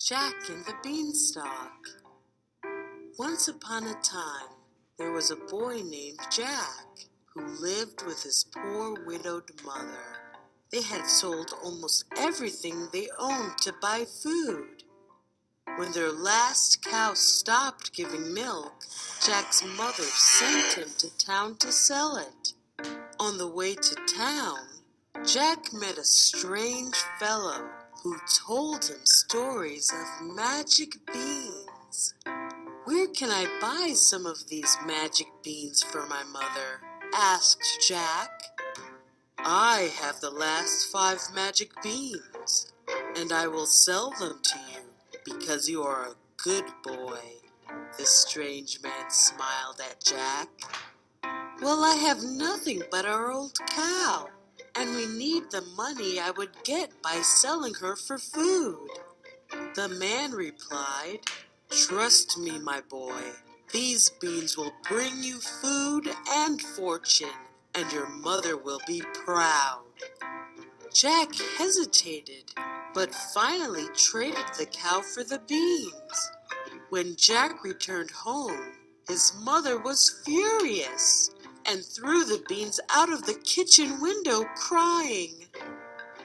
Jack and the Beanstalk. Once upon a time, there was a boy named Jack who lived with his poor widowed mother. They had sold almost everything they owned to buy food. When their last cow stopped giving milk, Jack's mother sent him to town to sell it. On the way to town, Jack met a strange fellow who told him stories of magic beans. "Where can I buy some of these magic beans for my mother?" asked Jack. "I have the last 5 magic beans, and I will sell them to you because you are a good boy." The strange man smiled at Jack. "Well, I have nothing but our old cow, and we need the money I would get by selling her for food." The man replied, "Trust me, my boy. These beans will bring you food and fortune, and your mother will be proud." Jack hesitated, but finally traded the cow for the beans. When Jack returned home, his mother was furious and threw the beans out of the kitchen window crying.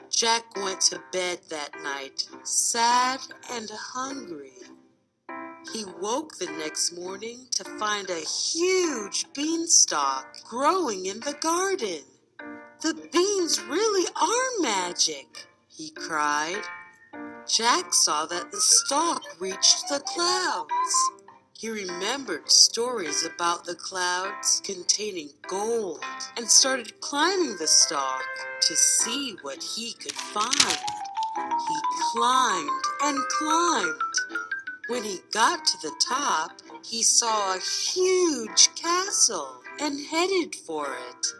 Jack went to bed that night, sad and hungry. He woke the next morning to find a huge beanstalk growing in the garden. "The beans really are magic," he cried. Jack saw that the stalk reached the clouds. He remembered stories about the clouds containing gold and started climbing the stalk to see what he could find. He climbed and climbed. When he got to the top, he saw a huge castle and headed for it.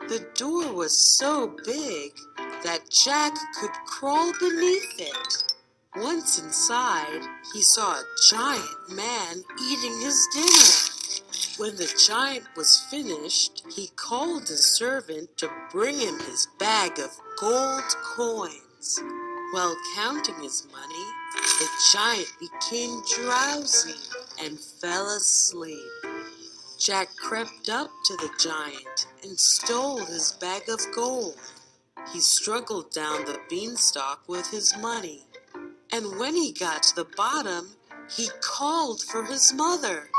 The door was so big that Jack could crawl beneath it. Once inside, he saw a giant man eating his dinner. When the giant was finished, he called a servant to bring him his bag of gold coins. While counting his money, the giant became drowsy and fell asleep. Jack crept up to the giant and stole his bag of gold. He struggled down the beanstalk with his money, and when he got to the bottom, he called for his mother.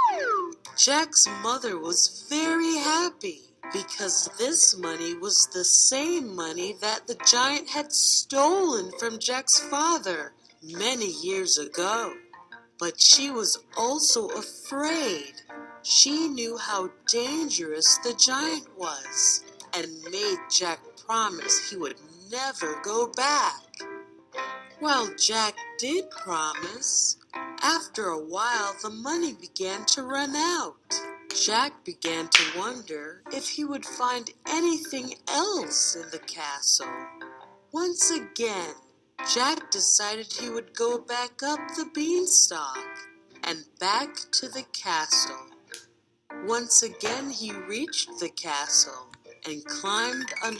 Jack's mother was very happy because this money was the same money that the giant had stolen from Jack's father many years ago. But she was also afraid. She knew how dangerous the giant was and made Jack promise he would never go back. Well, Jack did promise. After a while, the money began to run out. Jack began to wonder if he would find anything else in the castle. Once again, Jack decided he would go back up the beanstalk and back to the castle. Once again, he reached the castle and climbed under